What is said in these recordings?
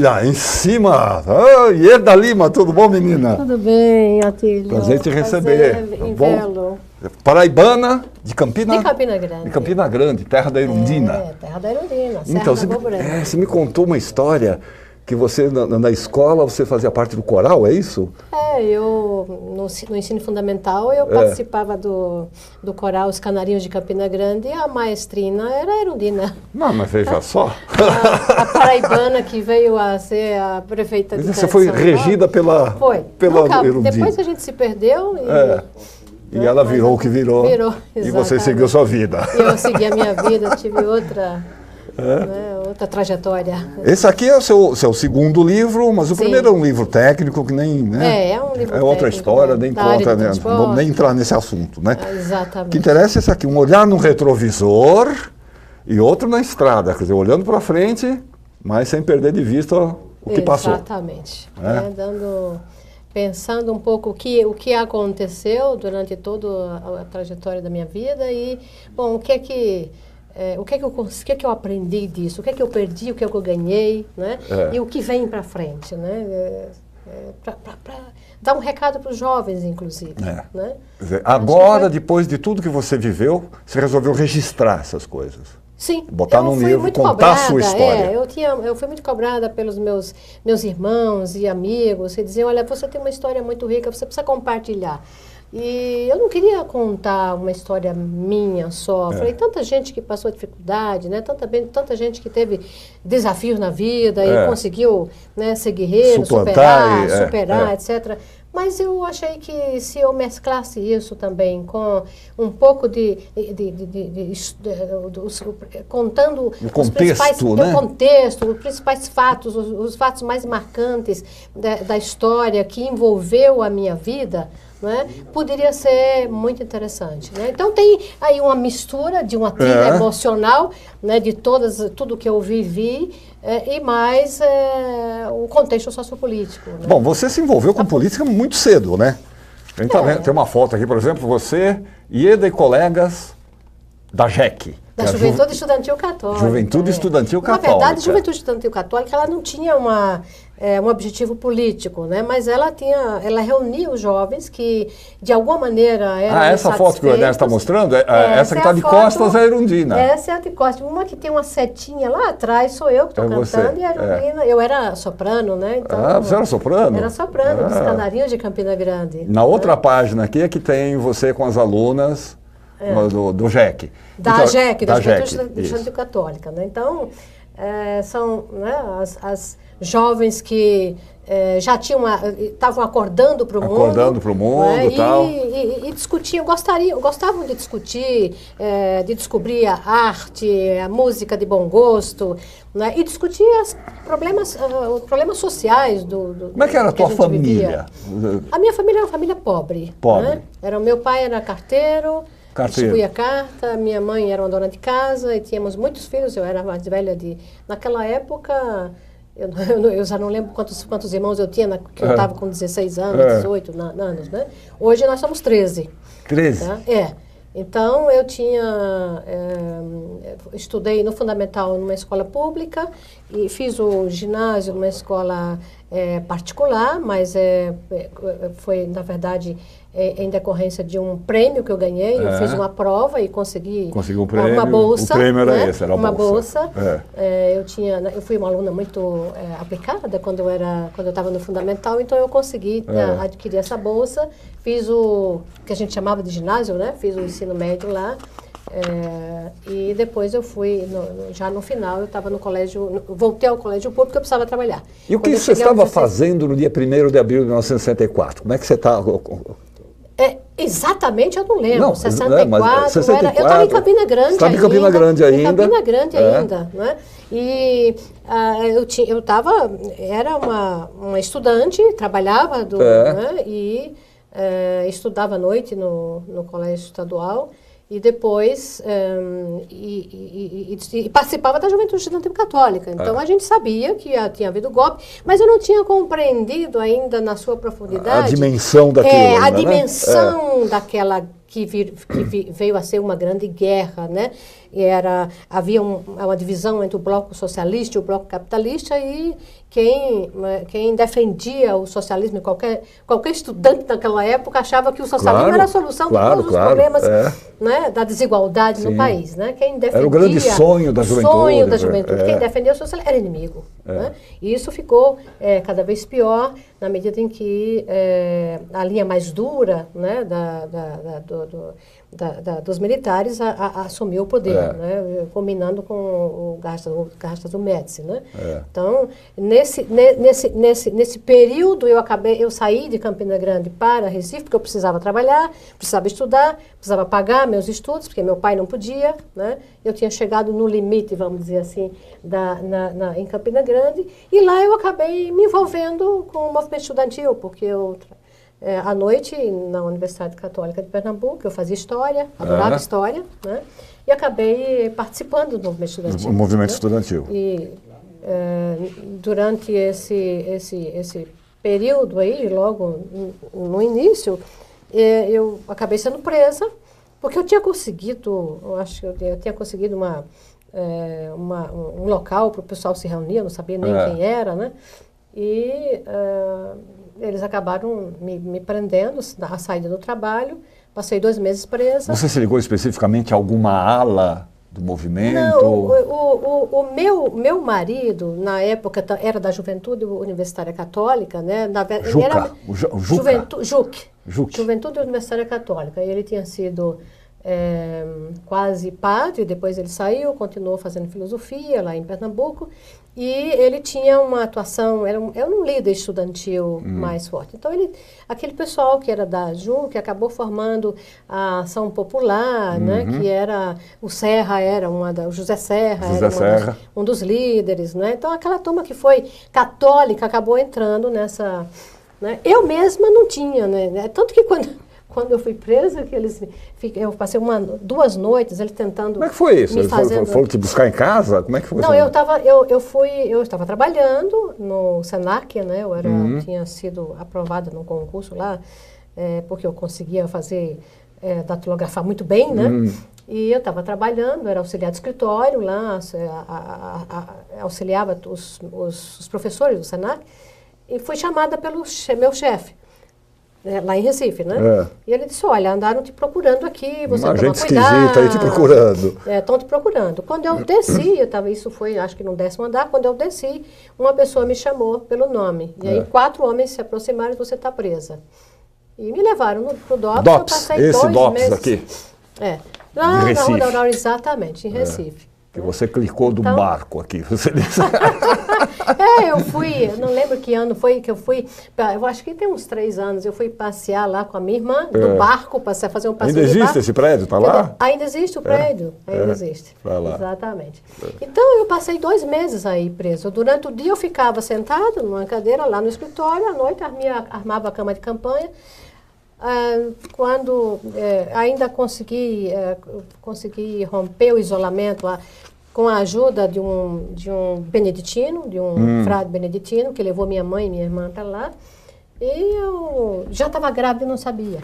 Lá em cima. Oh, Ieda Lima, tudo bom, menina? Tudo bem, Atílio. Prazer te receber. Em Bom? Velo. Paraibana, de Campina? De Campina Grande. De Campina Grande, terra da Erundina. Terra da Erundina, Serra Então, da Borborema. você me contou uma história que você, na escola, você fazia parte do coral, é isso? Eu, no ensino fundamental, eu participava do coral Os Canarinhos de Campina Grande e a maestrina era a Erundina. Não, mas veja só. A paraibana que veio a ser a prefeita de Você foi São Paulo. regida pela Erundina. Depois a gente se perdeu e... E ela virou o que virou. Virou, e você seguiu sua vida. E eu segui a minha vida, tive outra trajetória. Esse aqui é o seu segundo livro, mas o primeiro é um livro técnico que nem... Né? É um livro É outra técnico, história, nem conta, né? Não vamos nem transporte. entrar nesse assunto, né? Exatamente. O que interessa é esse aqui, um olhar no retrovisor e outro na estrada, quer dizer, olhando para frente, mas sem perder de vista o que passou. Exatamente. Pensando um pouco o que aconteceu durante toda a trajetória da minha vida e, bom, o que é que eu aprendi disso, o que é que eu perdi, o que é que eu ganhei, né? E o que vem para frente, né? Para dar um recado para os jovens, inclusive. Né? Quer dizer, agora, depois de tudo que você viveu, você resolveu registrar essas coisas. Sim, botar num livro, contar a sua história. Eu fui muito cobrada pelos meus irmãos e amigos, que diziam, olha, você tem uma história muito rica, você precisa compartilhar. E eu não queria contar uma história minha só. Falei, tanta gente que passou dificuldade, né? Tanta gente que teve desafios na vida e conseguiu, né, ser guerreiro, superar, etc. Mas eu achei que se eu mesclasse isso também com um pouco contando o contexto, os principais fatos, os fatos mais marcantes da história que envolveu a minha vida, né, poderia ser muito interessante. Né? Então tem aí uma mistura de uma trilha emocional, né, de tudo que eu vivi, e mais o contexto sociopolítico. Né? Bom, você se envolveu com política muito cedo, né? A gente tem uma foto aqui, por exemplo, você, Ieda e colegas da JEC. Da Juventude Estudantil Católica. Juventude Estudantil Católica. Na verdade, a Juventude Estudantil Católica ela não tinha um objetivo político, né? Mas ela reunia os jovens que, de alguma maneira, eram essa foto que o Ernesto está mostrando, essa que está de costas é a Erundina. Essa é a de costas. Uma que tem uma setinha lá atrás, sou eu que estou cantando, e a Erundina. Eu era soprano, né? Então, você era soprano? Era soprano, dos Canarinhos de Campina Grande. Na outra página aqui é que tem você com as alunas do JEC. Da JEC, da Juventude Estudantil Católica. Né? Então, são, né, as jovens que já estavam acordando para o mundo. Acordando para o mundo e tal. E discutiam, gostavam de discutir, de descobrir a arte, a música de bom gosto, né, e discutir os problemas sociais do Como é que era a tua família? A minha família era uma família pobre. Né? Meu pai era carteiro. Distribuía carta, minha mãe era uma dona de casa e tínhamos muitos filhos, eu era a mais velha naquela época, eu já não lembro quantos irmãos eu tinha, que eu estava com 16 anos, 18 anos, né? Hoje nós somos 13. 13? Tá? Então, eu estudei no fundamental numa escola pública e fiz o ginásio numa escola particular, mas foi, na verdade, em decorrência de um prêmio que eu ganhei. Eu fiz uma prova e consegui um prêmio, uma bolsa. O prêmio era esse, era uma bolsa. Eu fui uma aluna muito aplicada quando eu estava no fundamental, então eu consegui adquirir essa bolsa. Fiz o que a gente chamava de ginásio, né? Fiz o ensino médio lá. E depois eu fui, já no final, eu estava no colégio, voltei ao colégio público porque eu precisava trabalhar. E o que você estava fazendo no dia 1º de abril de 1964? Como é que você está... Exatamente, eu não lembro. Não, 64, 64 eu estava em Campina Grande ainda. Estava em Campina Grande ainda. Em Campina Grande ainda, né? E eu estava, era uma estudante, trabalhava, né? E estudava à noite no colégio estadual. E depois participava da Juventude Estudantil Católica. Então a gente sabia que tinha havido golpe, mas eu não tinha compreendido ainda na sua profundidade a dimensão daquilo. A dimensão daquela que veio a ser uma grande guerra, né? Havia uma divisão entre o bloco socialista e o bloco capitalista e quem defendia o socialismo, qualquer estudante naquela época achava que o socialismo era a solução de todos os problemas, né, da desigualdade no país. Né? Quem defendia, era o grande sonho da juventude. Quem defendia o socialismo era inimigo. Né? E isso ficou cada vez pior na medida em que a linha mais dura, né, dos militares assumiu o poder, né, combinando com o Gastas do Médici. Né? Então, nesse período eu saí de Campina Grande para Recife, porque eu precisava trabalhar, precisava estudar, precisava pagar meus estudos, porque meu pai não podia. Né? Eu tinha chegado no limite, vamos dizer assim, em Campina Grande, e lá eu acabei me envolvendo com o movimento estudantil, porque à noite, na Universidade Católica de Pernambuco, eu fazia história, adorava história, né? E acabei participando do movimento estudantil. O movimento estudantil. E durante esse período aí, logo no início, eu acabei sendo presa, porque eu tinha conseguido, eu tinha conseguido um local para o pessoal se reunir, eu não sabia nem quem era, né? E eles acabaram me prendendo à saída do trabalho. Passei 2 meses presa. Você se ligou especificamente a alguma ala do movimento? Não, o meu marido, na época, era da Juventude Universitária Católica, né? Juventude Universitária Católica. Ele tinha sido quase padre, depois ele saiu, continuou fazendo filosofia lá em Pernambuco, e ele tinha uma atuação, era um líder estudantil mais forte. Então, aquele pessoal que era da JUC acabou formando a Ação Popular, né, que era, o Serra era o José Serra era um dos líderes. Né? Então, aquela turma que foi católica acabou entrando nessa... Né? Eu mesma não tinha, né? Tanto que quando eu fui presa, eu passei 2 noites, eles tentando... Como é que foi isso? Eles foram te buscar em casa? Como é que foi? Não, eu estava trabalhando no Senac, né? Eu tinha sido aprovada num concurso lá, porque eu conseguia datilografar muito bem, né? E eu estava trabalhando, era auxiliar de escritório lá, auxiliava os professores do Senac, e fui chamada pelo meu chefe. Lá em Recife, né? E ele disse, olha, andaram te procurando aqui, você toma cuidado. Uma gente esquisita aí te procurando. Estão te procurando. Quando eu desci, isso foi, acho que no 10º andar, quando eu desci, uma pessoa me chamou pelo nome. E aí 4 homens se aproximaram e você está presa. E me levaram pro DOPS. Eu passei esse 2 DOPS meses. aqui? Lá na Rua da Aurora, exatamente, em Recife. Que você clicou do barco aqui. Você disse. Eu fui, eu não lembro que ano foi que eu fui, eu acho que tem uns 3 anos, eu fui passear lá com a minha irmã, do barco, fazer um passeio. Ainda existe esse prédio, tá lá? Ainda existe o prédio, ainda existe. Vai lá. Exatamente. Então, eu passei 2 meses aí preso. Durante o dia eu ficava sentada numa cadeira lá no escritório, à noite armava a cama de campanha. Quando ainda consegui romper o isolamento com a ajuda de um beneditino, de um frade beneditino, que levou minha mãe e minha irmã para lá, e eu já estava grávida e não sabia.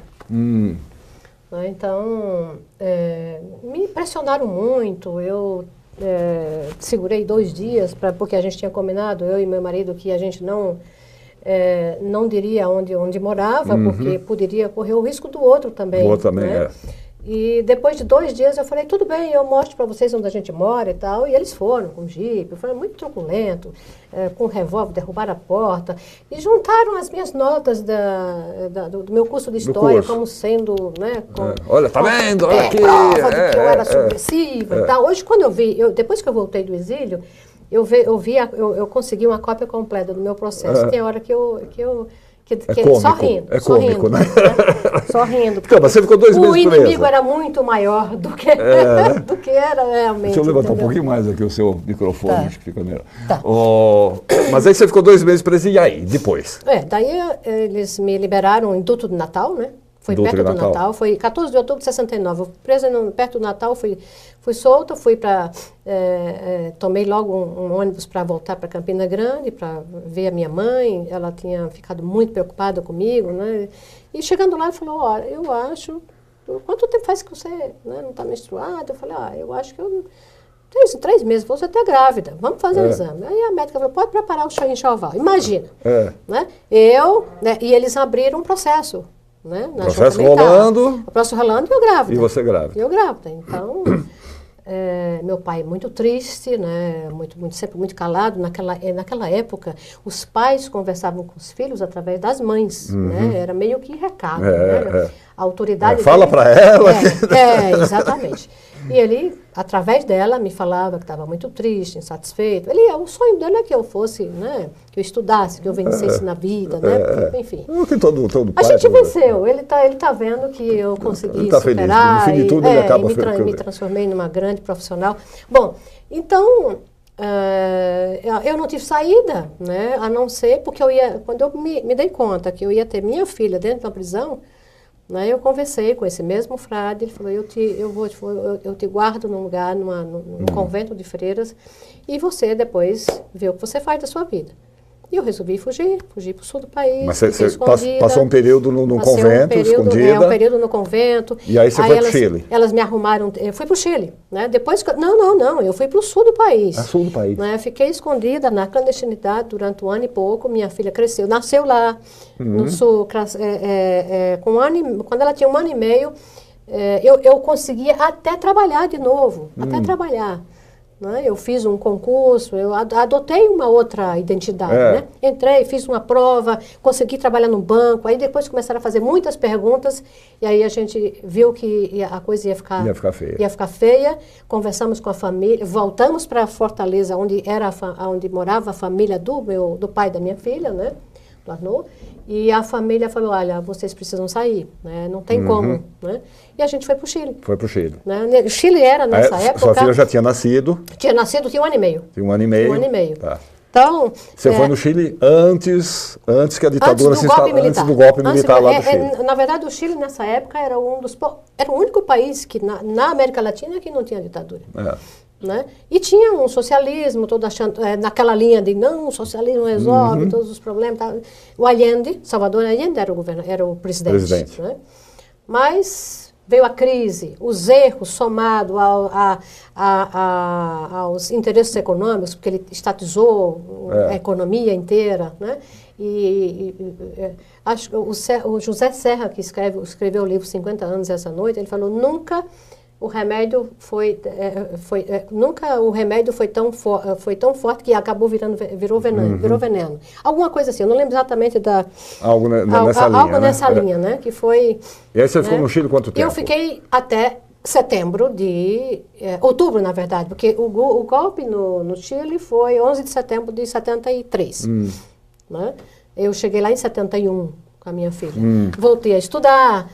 Então, me pressionaram muito, eu segurei 2 dias, porque a gente tinha combinado, eu e meu marido, que a gente não diria onde morava, porque poderia correr o risco do outro também. O outro também, né? E depois de 2 dias eu falei, tudo bem, eu mostro para vocês onde a gente mora e tal. E eles foram com jipe, foi muito truculento, com revólver, derrubaram a porta. E juntaram as minhas notas do meu curso de História como sendo, né? Olha, tá vendo? Olha aqui. Prova de que eu era subversiva e tal. Hoje, quando depois que eu voltei do exílio, eu consegui uma cópia completa do meu processo. Tem hora que cômico, só rindo. Só rindo, né? Só rindo. Então, mas você ficou 2 meses presa. O inimigo era muito maior do que era realmente. Deixa eu levantar um pouquinho mais aqui o seu microfone, acho que fica melhor. Tá. Mas aí você ficou 2 meses presa, e aí, depois? Daí eles me liberaram em Duto do Natal, né? Foi perto do Natal, foi 14 de outubro de 69. Eu presa perto do Natal, fui solta, tomei logo um ônibus para voltar para Campina Grande, para ver a minha mãe. Ela tinha ficado muito preocupada comigo, né? E chegando lá, ela falou, olha, eu acho... Quanto tempo faz que você, né, não está menstruada? Eu falei, eu acho que 3 meses, você está grávida, vamos fazer o exame. Aí a médica falou, pode preparar o enxoval. Imagina. Né? E eles abriram um processo. Né? O processo rolando. O processo rolando e eu grávida. E você grávida. E eu grávida. Então, meu pai muito triste, né? Sempre muito calado. Naquela época, os pais conversavam com os filhos através das mães. Né? Era meio que recado. Né? A autoridade... fala para ela. Exatamente. E ele, através dela, me falava que estava muito triste, insatisfeito. O sonho dele é que eu fosse, né? Que eu estudasse, que eu vencesse na vida, né? Porque, enfim. Todo pai, a gente venceu. Ele tá vendo que eu consegui superar. Feliz. No fim de tudo, ele acaba me transformei numa grande profissional. Bom, então... eu não tive saída, né? A não ser porque quando eu me dei conta que eu ia ter minha filha dentro da prisão, né, eu conversei com esse mesmo frade, ele falou, eu te guardo num lugar, num convento de freiras, e você depois vê o que você faz da sua vida. E eu resolvi fugir para o sul do país. Mas você passou um período no convento, escondida? Um período no convento. E aí você foi para o Chile? Elas me arrumaram, eu fui para o Chile. Né? Depois, não, eu fui para o sul do país. Sul do país. Né? Fiquei escondida na clandestinidade durante 1 ano e pouco. Minha filha cresceu, nasceu lá, no sul. Quando ela tinha 1 ano e meio, eu conseguia até trabalhar de novo, até trabalhar. Né? Eu fiz um concurso, eu adotei uma outra identidade, né? Entrei, fiz uma prova, consegui trabalhar no banco, aí depois começaram a fazer muitas perguntas, e aí a gente viu que a coisa ia ficar feia, conversamos com a família, voltamos para Fortaleza, onde morava a família do pai da minha filha, né? Do Arnaud, e a família falou, olha, vocês precisam sair, né? Não tem como, né? E a gente foi para o Chile. Foi para o Chile. Né? O Chile era, nessa época... Sua filha já tinha nascido? Tinha 1 ano e meio. Tinha 1 ano e meio? Tinha 1 ano e meio. Tá. Então... Você foi no Chile antes que a ditadura antes do golpe militar lá do Chile. Na verdade, o Chile, nessa época, era o único país que, na América Latina, que não tinha ditadura. Né? E tinha um socialismo, todo achando, naquela linha de não, o socialismo resolve todos os problemas. Tá. O Allende, Salvador Allende era o presidente. Né? Mas veio a crise, os erros somados aos interesses econômicos, porque ele estatizou a economia inteira. Né? Acho que o José Serra, que escreveu o livro 50 anos essa noite, ele falou, nunca o remédio foi tão forte que acabou virou veneno. Alguma coisa assim, eu não lembro exatamente algo nessa linha, né? Que foi... E aí você ficou no Chile quanto tempo? Eu fiquei até outubro, na verdade, porque o golpe no Chile foi 11 de setembro de 73. Né? Eu cheguei lá em 71 com a minha filha. Voltei a estudar.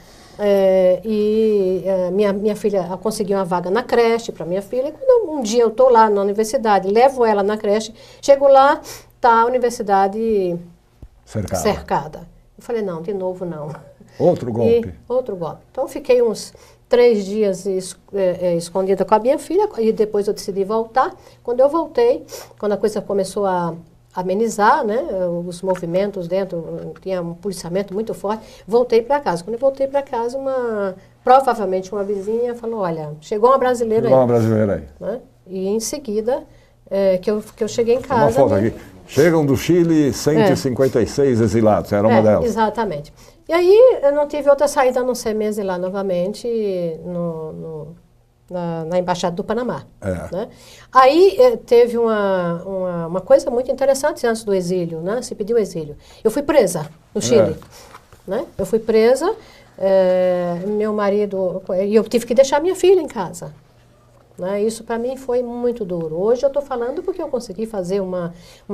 Minha filha conseguiu uma vaga na creche para minha filha. Quando um dia eu estou lá na universidade, levo ela na creche, chego lá, está a universidade cercada. Eu falei, não, de novo não. Outro golpe? Outro golpe. Então, fiquei uns 3 dias escondida com a minha filha e depois eu decidi voltar. Quando eu voltei, quando a coisa começou a amenizar, né, os movimentos dentro, tinha um policiamento muito forte, voltei para casa. Quando eu voltei para casa, provavelmente uma vizinha falou, olha, chegou uma brasileira aí. Né? E em seguida, que eu cheguei em casa... Uma foto aqui. Chegam do Chile 156 exilados, era uma delas. Exatamente. E aí eu não tive outra saída a não ser me exilar novamente na Embaixada do Panamá. Né? Aí teve uma coisa muito interessante antes do exílio, né? Se pediu exílio. Eu fui presa no Chile. Né? Eu fui presa, meu marido... E eu tive que deixar minha filha em casa. Né? Isso para mim foi muito duro. Hoje eu estou falando porque eu consegui fazer uma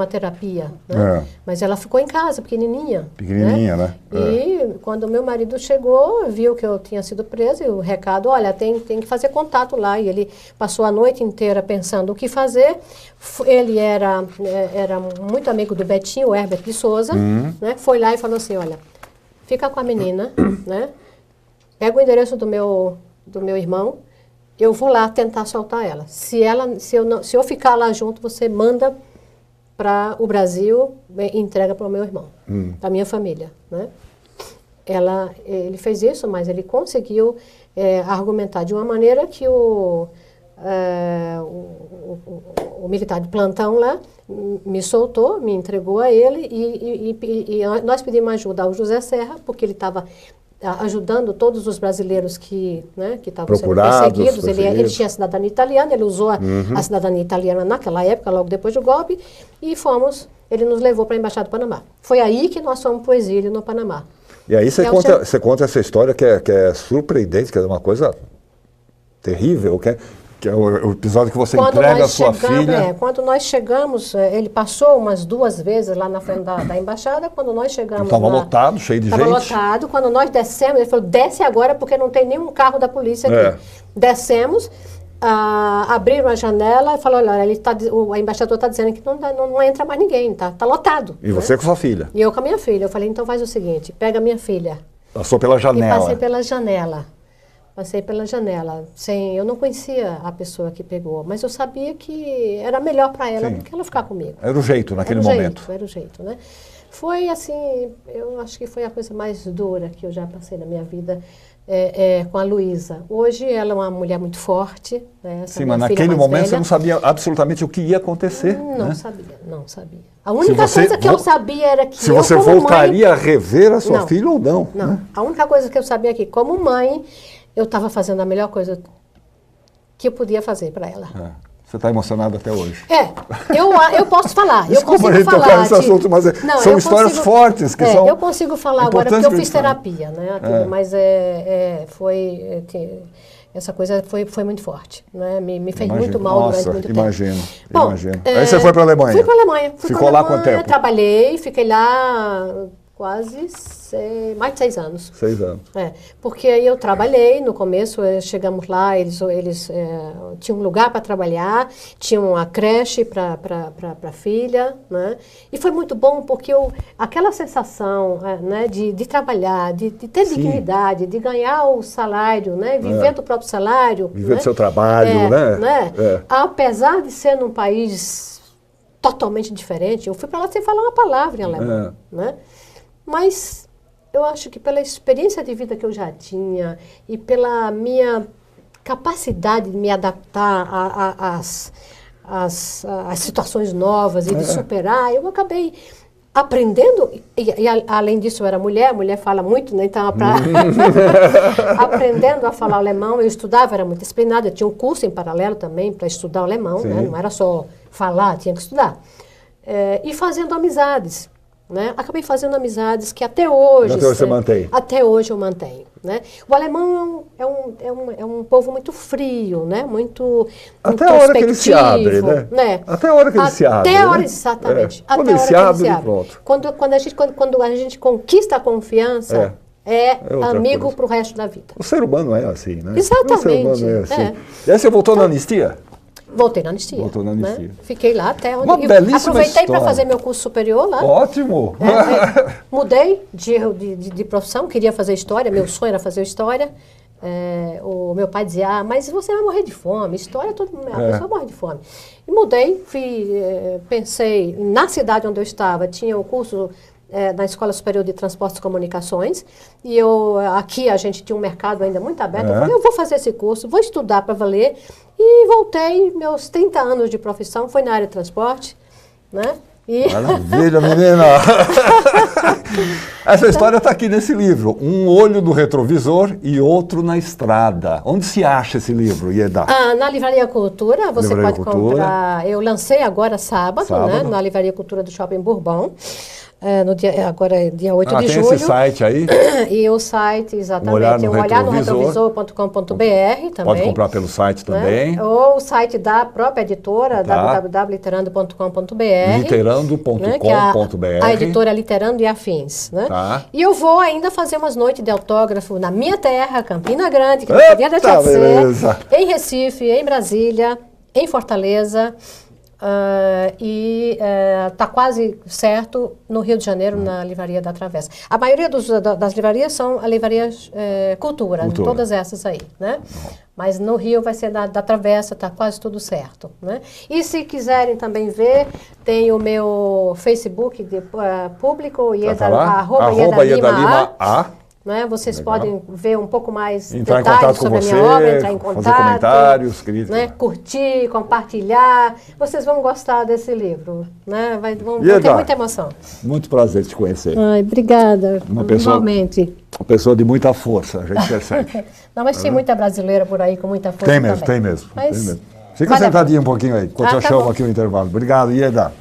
terapia. Né? Mas ela ficou em casa, pequenininha. Pequenininha, né? E quando meu marido chegou, viu que eu tinha sido presa, e o recado, olha, tem que fazer contato lá. E ele passou a noite inteira pensando o que fazer. Ele era muito amigo do Betinho, o Herbert de Souza. Né? Foi lá e falou assim, olha, fica com a menina, né? Pega o endereço do meu irmão, eu vou lá tentar soltar ela. Se eu ficar lá junto, você manda para o Brasil e entrega para o meu irmão, para a minha família. Né? Ele fez isso, mas ele conseguiu argumentar de uma maneira que o militar de plantão lá me soltou, me entregou a ele e nós pedimos ajuda ao José Serra, porque ele estava ajudando todos os brasileiros que estavam sendo perseguidos. Ele tinha cidadania italiana, ele usou a cidadania italiana naquela época, logo depois do golpe, e ele nos levou para a Embaixada do Panamá. Foi aí que nós fomos para o exílio no Panamá. E aí você conta essa história que é surpreendente, que é uma coisa terrível, que é o episódio que você entrega a sua filha. Quando nós chegamos, ele passou umas 2 vezes lá na frente da embaixada. Quando nós chegamos estava lotado, cheio de gente. Estava lotado. Quando nós descemos, ele falou, desce agora porque não tem nenhum carro da polícia aqui. Descemos, abriram a janela e falaram, olha, o embaixador está dizendo que não entra mais ninguém, tá lotado. E você com sua filha? E eu com a minha filha. Eu falei, então faz o seguinte, pega a minha filha. Passou pela janela. E passei pela janela. Passei pela janela. Eu não conhecia a pessoa que pegou, mas eu sabia que era melhor para ela do que ela ficar comigo. Era o jeito naquele momento. Era o jeito, né? Foi assim, eu acho que foi a coisa mais dura que eu já passei na minha vida com a Luísa. Hoje ela é uma mulher muito forte. Né? Sim, mas naquele momento você não sabia absolutamente o que ia acontecer. Não sabia. A única coisa que eu sabia era que se você voltaria a rever a sua filha ou não. Não, né? A única coisa que eu sabia é que como mãe, eu estava fazendo a melhor coisa que eu podia fazer para ela. Você está emocionado até hoje. Eu posso falar. Desculpa eu consigo falar. Nesse assunto, mas são histórias fortes que são. Eu consigo falar agora porque eu fiz terapia, né? Mas essa coisa foi muito forte, né? Me fez muito mal durante muito tempo. Imagino. Aí você foi para a Alemanha? Fui para a Alemanha. Ficou lá quanto tempo? Trabalhei, fiquei lá quase mais de 6 anos. 6 anos. Porque aí eu trabalhei, no começo chegamos lá, eles tinham um lugar para trabalhar, tinham uma creche para a filha, né? E foi muito bom porque aquela sensação né, de trabalhar, de ter dignidade, de ganhar o salário, né? Viver do próprio salário. Viver do seu trabalho, né? Apesar de ser num país totalmente diferente, eu fui para lá sem falar uma palavra em alemão, né? Mas eu acho que pela experiência de vida que eu já tinha e pela minha capacidade de me adaptar às situações novas e de superar, eu acabei aprendendo, e além disso eu era mulher, a mulher fala muito, né? Então aprendendo a falar alemão, eu estudava, era muito disciplinada, eu tinha um curso em paralelo também para estudar alemão, né? Não era só falar, tinha que estudar. E fazendo amizades. Né? Acabei fazendo amizades que até hoje você mantém. Até hoje eu mantenho. Né? O alemão é um povo muito frio, né? Muito até a hora que ele se abre, né? Até a hora que ele se abre. Até a hora, exatamente. Quando ele se abre, pronto. Quando a gente conquista a confiança, amigo para o resto da vida. O ser humano é assim, né? Exatamente. O ser humano é assim. E aí você voltou na anistia? Voltei na anistia. Né? Fiquei lá até onde... Uma belíssima aproveitei para fazer meu curso superior lá. Ótimo! Mudei de profissão, queria fazer história, meu sonho era fazer história. O meu pai dizia, mas você vai morrer de fome, história, a pessoa morre de fome. E mudei, pensei, na cidade onde eu estava, tinha o curso na Escola Superior de Transportes e Comunicações, e aqui a gente tinha um mercado ainda muito aberto. Eu falei, eu vou fazer esse curso, vou estudar para valer, e voltei, meus 30 anos de profissão, foi na área de transporte, né? Maravilha, menina! Essa história está aqui nesse livro, Um Olho no Retrovisor e Outro na Estrada. Onde se acha esse livro, Ieda? Na Livraria Cultura, você pode comprar, eu lancei agora sábado. Né, na Livraria Cultura do Shopping Bourbon. Agora é dia 8 de julho. Tem esse site aí? E o site, exatamente, é olharnoretrovisor.com.br também. Pode comprar pelo site também. Né? Ou o site da própria editora, www.literando.com.br. Literando.com.br. A editora Literando e Afins. Né? E eu vou ainda fazer umas noites de autógrafo na minha terra, Campina Grande, que não podia deixar de ser, em Recife, em Brasília, em Fortaleza. Está quase certo no Rio de Janeiro, na Livraria da Travessa. A maioria das livrarias são a Livraria Cultura, todas essas aí, né? Mas no Rio vai ser da Travessa, está quase tudo certo, né? E se quiserem também ver, tem o meu Facebook público, @Ieda Lima A. né? Vocês Legal. podem ver um pouco mais Entrar em detalhes contato com sobre a você, minha obra, entrar em fazer contato, comentários, críticas. né? Curtir, compartilhar. Vocês vão gostar desse livro, né? Vão ter Ieda, muita emoção. muito prazer te conhecer. Ai, obrigada. Uma pessoa- Igualmente. Uma pessoa de muita força, a gente percebe. Não, mas tem muita brasileira por aí com muita força Tem mesmo, também. tem mesmo. Mas Tem mesmo. Fica vale a sentadinho um pouquinho aí, enquanto eu tá chamo bom. aqui o intervalo. Obrigado, Ieda.